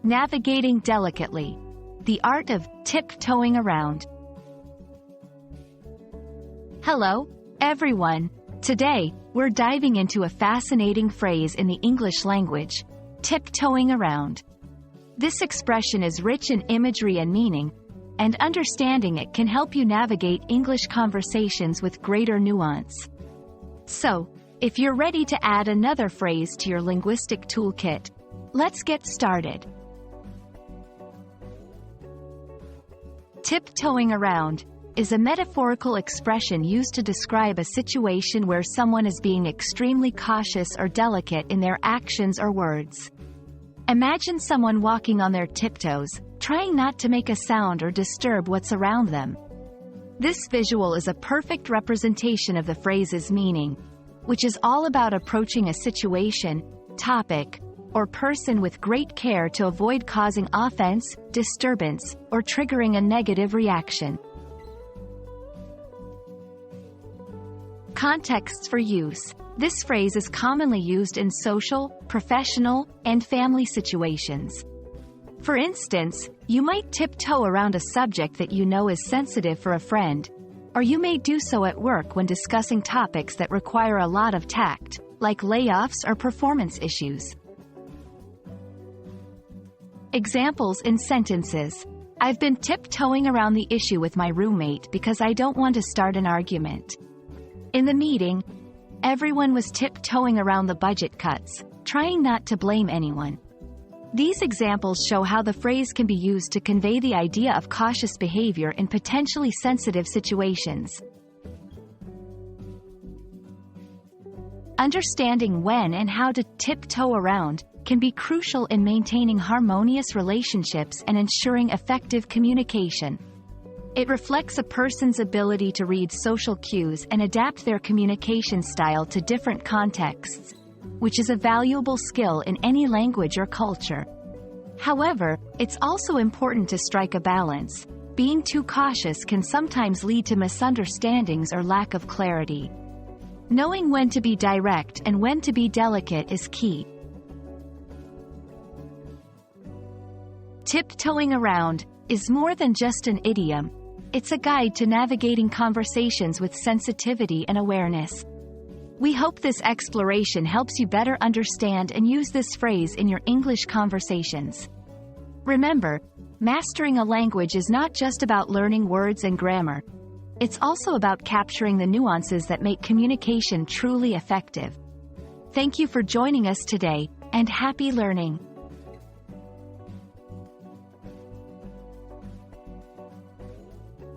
Navigating delicately. The art of tiptoeing around. Hello, everyone. Today, we're diving into a fascinating phrase in the English language, tiptoeing around. This expression is rich in imagery and meaning, and understanding it can help you navigate English conversations with greater nuance. So, if you're ready to add another phrase to your linguistic toolkit, let's get started. Tiptoeing around is a metaphorical expression used to describe a situation where someone is being extremely cautious or delicate in their actions or words. Imagine someone walking on their tiptoes, trying not to make a sound or disturb what's around them. This visual is a perfect representation of the phrase's meaning, which is all about approaching a situation, topic, or person with great care to avoid causing offense, disturbance, or triggering a negative reaction. Contexts for use. This phrase is commonly used in social, professional, and family situations. For instance, you might tiptoe around a subject that you know is sensitive for a friend, or you may do so at work when discussing topics that require a lot of tact, like layoffs or performance issues. Examples in sentences. I've been tiptoeing around the issue with my roommate because I don't want to start an argument. In the meeting, everyone was tiptoeing around the budget cuts, trying not to blame anyone. These examples show how the phrase can be used to convey the idea of cautious behavior in potentially sensitive situations. Understanding when and how to tiptoe around can be crucial in maintaining harmonious relationships and ensuring effective communication. It reflects a person's ability to read social cues and adapt their communication style to different contexts, which is a valuable skill in any language or culture. However, it's also important to strike a balance. Being too cautious can sometimes lead to misunderstandings or lack of clarity. Knowing when to be direct and when to be delicate is key. Tiptoeing around is more than just an idiom. It's a guide to navigating conversations with sensitivity and awareness. We hope this exploration helps you better understand and use this phrase in your English conversations. Remember, mastering a language is not just about learning words and grammar. It's also about capturing the nuances that make communication truly effective. Thank you for joining us today, and happy learning!